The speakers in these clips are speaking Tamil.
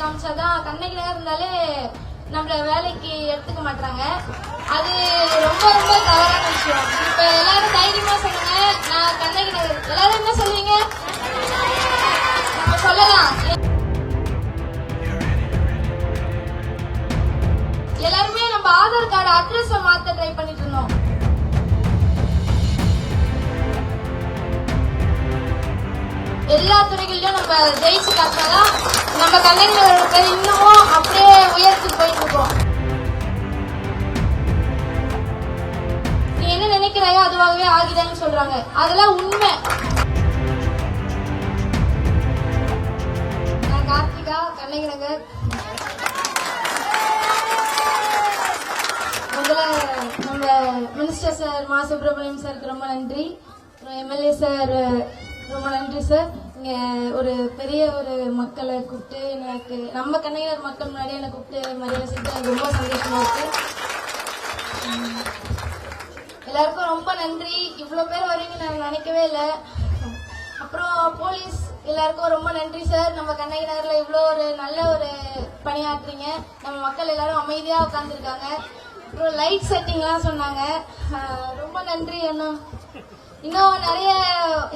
காமிச்சாதான் கண்ணகி நகர் இருந்தாலே நம்மள வேலைக்கு எடுத்துக்க மாட்டாங்க. அது ரொம்ப ரொம்ப தவறான விஷயம். இப்ப எல்லாரும் தைரியமா சொல்லுங்க, நான் கண்ணகி நகர். எல்லாரும் என்ன சொல்லுவீங்க? நம்ம சொல்லலாம். எல்லாருமே நம்ம ஆதார் கார்டு அட்ரஸ் மாத்த ட்ரை பண்ணிட்டு இருந்தோம். எல்லா துறைகளிலும் நம்ம ஜெயிச்சு காட்டினாதான் நம்ம கண்ணகி நகரோட பேர் இன்னமும் அப்படியே உயர்த்தி போயிட்டு இருக்கோம். நீ என்ன நினைக்கிறாயோ அதுவாகவே ஆகிதான்னு சொல்றாங்க. அதெல்லாம் உண்மை. நான் கார்த்திகா, கண்ணகி நகர். முதல்ல நம்ம மினிஸ்டர் சார் மா சுப்பிரமணியம் சாருக்கு ரொம்ப நன்றி. எம்எல்ஏ சார் ரொம்ப நன்றி சார். இங்க ஒரு பெரிய ஒரு மக்களை கூப்பிட்டு எனக்கு நம்ம கண்ணகி நகர் மக்கள் முன்னாடி என்னை கூப்பிட்டு மரியாதை செஞ்சு எனக்கு ரொம்ப சந்தோஷமா இருக்கு. எல்லாருக்கும் ரொம்ப நன்றி. இவ்வளவு பேர் வருவீங்க நான் நினைக்கவே இல்லை. அப்புறம் போலீஸ் எல்லாருக்கும் ரொம்ப நன்றி சார். நம்ம கண்ணகி நகர்ல இவ்வளோ ஒரு நல்ல ஒரு பணியாற்றுறீங்க. நம்ம மக்கள் எல்லாரும் அமைதியா உட்காந்துருக்காங்க. அப்புறம் லைட் செட்டிங்லாம் சொன்னாங்க. ரொம்ப நன்றி. இன்னும் நிறைய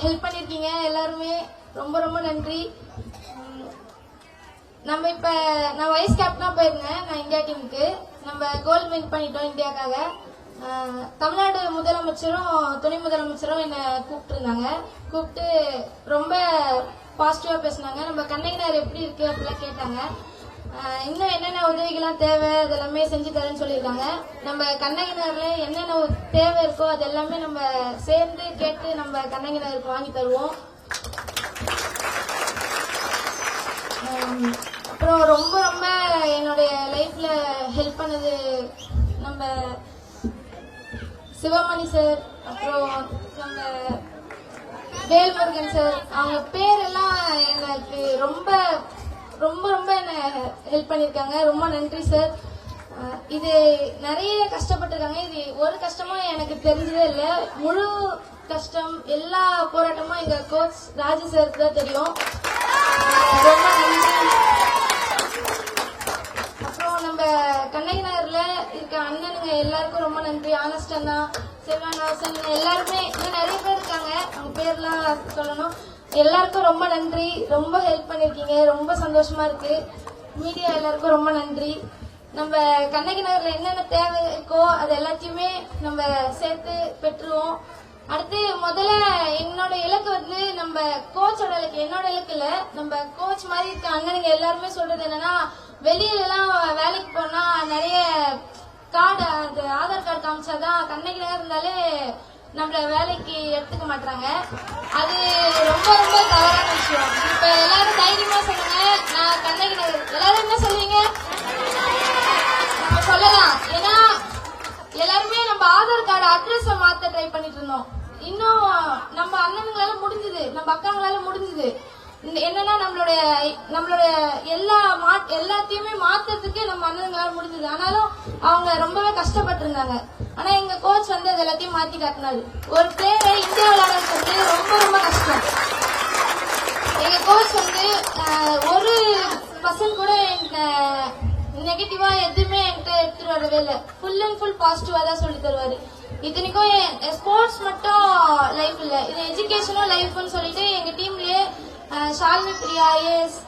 ஹெல்ப் பண்ணிருக்கீங்க எல்லாருமே. ரொம்ப ரொம்ப நன்றி. நம்ம இப்ப நான் வைஸ் கேப்டனா போயிருந்தேன் நான் இந்தியா டீமுக்கு. நம்ம கோல்டு வின் பண்ணிட்டோம் இந்தியாக்காக. தமிழ்நாடு முதலமைச்சரும் துணை முதலமைச்சரும் என்ன கூப்பிட்டு இருந்தாங்க. கூப்பிட்டு ரொம்ப பாசிட்டிவா பேசினாங்க. நம்ம கண்ணகி நகர் எப்படி இருக்கு அப்படிலாம் கேட்டாங்க. இன்னும் என்னென்ன உதவிகள்லாம் தேவை அதெல்லாமே செஞ்சு தரேன்னு சொல்லியிருக்காங்க. நம்ம கண்ணகி நகர்ல என்னென்ன தேவை இருக்கோ அது எல்லாமே நம்ம சேர்ந்து கேட்டு நம்ம கண்ணகி நகருக்கு வாங்கி தருவோம். அப்புறம் ரொம்ப ரொம்ப என்னுடைய லைஃப்ல ஹெல்ப் பண்ணது நம்ம சிவமணி சார், அப்புறம் நம்ம வேல்முருகன் சார். அவங்க பேரெல்லாம் எனக்கு ரொம்ப ரொம்ப ரொம்ப என்ன ஹெல்ப் பண்ணிருக்காங்க. ரொம்ப நன்றி சார். இது நிறைய கஷ்டப்பட்டிருக்காங்க. இது ஒரு கஷ்டமும் எனக்கு தெரிஞ்சதே இல்லை. முழு கஷ்டம் எல்லா போராட்டமும் எங்க கோச் ராஜு சாருக்கு தான் தெரியும். ரொம்ப நன்றி. அப்புறம் நம்ம கண்ணகி நகர்ல இருக்க அண்ணனுங்க எல்லாருக்கும் ரொம்ப நன்றி. ஆனஸ்ட் அண்ணா, செல்வான் எல்லாருமே இன்னும் நிறைய பேர் இருக்காங்க. அவங்க பேர்லாம் சொல்லணும். எல்லாருக்கும் ரொம்ப நன்றி. ரொம்ப ஹெல்ப் பண்ணிருக்கீங்க. ரொம்ப சந்தோஷமா இருக்கு. மீடியா எல்லாருக்கும் ரொம்ப நன்றி. நம்ம கண்ணகி நகர்ல என்னென்ன தேவை இருக்கோ அது எல்லாத்தையுமே நம்ம சேர்த்து பெற்றுவோம். அடுத்து முதல்ல என்னோட இலக்கு வந்து நம்ம கோச்சோட இலக்கு. என்னோட இலக்கு இல்ல, நம்ம கோச் மாதிரி இருக்க அண்ணனுங்க எல்லாருமே சொல்றது என்னன்னா, வெளியில எல்லாம் வேலைக்கு போனா நிறைய கார்டு அது ஆதார் கார்டு காமிச்சாதான் கண்ணகி நகர் இருந்தாலே நம்மள வேலைக்கு எடுத்துக்க மாட்டாங்க. அது ரொம்ப ரொம்ப தவறான விஷயம். இப்ப எல்லாரும் தைரியமா சொல்லுங்க, நான் கண்ணகி நகர். எல்லாரும் என்ன சொல்லுவீங்க? நம்ம சொல்லலாம். ஏன்னா எல்லாருமே நம்ம ஆதார் கார்டு அட்ரஸ் மாத்த ட்ரை பண்ணிட்டு இருந்தோம். இன்னும் நம்ம அண்ணனுங்களால முடிஞ்சது, நம்ம அக்காங்களால முடிஞ்சது. என்னன்னா நம்மளுடைய எல்லாத்தையுமே மாத்துறதுக்கு நம்ம அண்ணனுங்களால முடிஞ்சது. ஆனாலும் அவங்க ரொம்பவே கஷ்டப்பட்டு இருந்தாங்க. ஆனா எங்க கோச் வந்து அது எல்லாத்தையும் மாத்தி காட்டினாரு. ஒரு பிளேயரை இந்தியா விளையாடுறது ரொம்ப ரொம்ப கஷ்டம். எங்க கோச் வந்து ஒரு பர்சன்ட் கூட நெகட்டிவா எதுவுமே என்கிட்ட எடுத்துட்டு வரவே இல்லை. ஃபுல் அண்ட் ஃபுல் பாசிட்டிவா தான் சொல்லி தருவாரு. இத்தனைக்கும் ஸ்போர்ட்ஸ் மட்டும் லைஃப் இல்ல, இது எஜுகேஷனும் லைஃப்னு சொல்லிட்டு எங்க டீம்லயே ஷாலினி பிரியா ஐஏஎஸ்,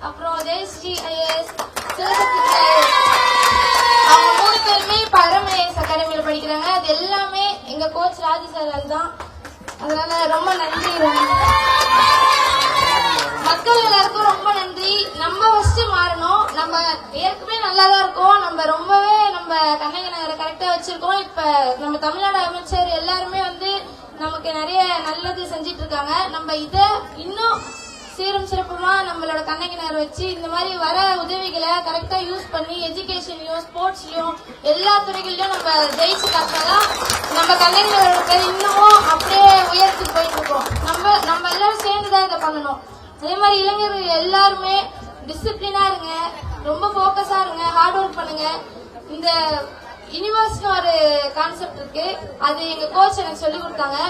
அப்புறம் ஜெயஸ்ரீ ஐஏஎஸ், சிவசக்தி ஐஏஎஸ், அவங்க 3 பேருமே பரம் ஐஏஎஸ் அகாடமியில படிக்கிறாங்க. அது எல்லாமே எங்க கோச் ராஜு சார் தான். அதனால ரொம்ப நன்றி. மக்கள் எல்லாருக்கும் ரொம்ப நன்றி. நம்ம ஃபர்ஸ்ட் மாறணும். நம்ம ஏற்கனவே நல்லாதான் இருக்கோம். நம்ம ரொம்பவே நம்ம கண்ணகி நகரை கரெக்டா வச்சிருக்கோம். இப்ப நம்ம தமிழ்நாடு அமைச்சர் எல்லாருமே வந்து நமக்கு நிறைய நல்லது செஞ்சிட்டு இருக்காங்க. நம்ம இத இன்னும் சீரும் சிறப்புமா நம்மளோட கண்ணகி நகர் வச்சு இந்த மாதிரி வர உதவிகளை கரெக்டா யூஸ் பண்ணி எஜுகேஷன்லயும் ஸ்போர்ட்ஸ்லயும் எல்லா துறைகளிலும் நம்ம ஜெயிச்சு காட்டினாதான் நம்ம கண்ணகி நகரோட பேர் இன்னமும் அப்படியே உயர்த்தி போயிட்டு இருக்கோம். நம்ம எல்லாரும் சேர்ந்துதான் இதை பண்ணணும். அதே மாதிரி இளைஞர்கள் எல்லாருமே டிசிப்ளினா இருங்க, ரொம்ப போக்கஸா இருங்க, ஹார்ட் ஒர்க் பண்ணுங்க. இந்த யூனிவர்ஸ்னு ஒரு கான்செப்ட் இருக்கு, அது எங்க கோச் எனக்கு சொல்லி கொடுத்தாங்க.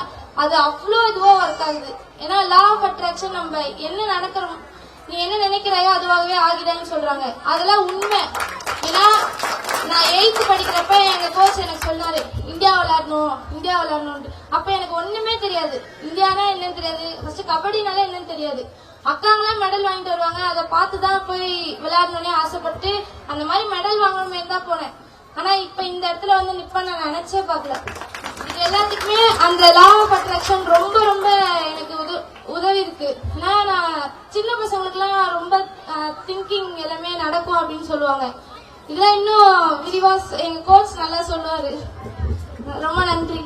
அது அவ்வளோ இதுவா ஒர்க் ஆகுது. ஏன்னா லா ஆஃப் அட்ராக்ஷன், நம்ம என்ன நீ என்ன நினைக்கிறாயோ அதுவாகவே ஆகிடான்னு சொல்றாங்க. அதெல்லாம் உண்மை. ஏன்னா நான் 8th படிக்கிறப்ப எங்க கோச் எனக்கு சொன்னாரு இந்தியா விளையாடணும். அப்ப எனக்கு ஒண்ணுமே தெரியாது, இந்தியானா என்னன்னு தெரியாது, ஃபர்ஸ்ட் கபடினால என்னன்னு தெரியாது. அக்காங்களாம் மெடல் வாங்கிட்டு வருவாங்க, அதை பார்த்துதான் போய் விளையாடணும்னே ஆசைப்பட்டு அந்த மாதிரி மெடல் வாங்கணுமே தான் போனேன். ஆனா இப்ப இந்த இடத்துல வந்து நிப்ப நான் நினைச்சே பார்க்கல. இது எல்லாத்துக்குமே அந்த லா ஆஃப் அட்ராக்ஷன் ரொம்ப ரொம்ப எனக்கு உதவி இருக்கு. ஏன்னா நான் சின்ன பசங்களுக்கு எல்லாம் ரொம்ப திங்கிங் எல்லாமே நடக்கும் அப்படின்னு சொல்லுவாங்க. இதெல்லாம் இன்னும் விரிவா எங்க கோச் நல்லா சொல்லுவாரு. ரொம்ப நன்றி.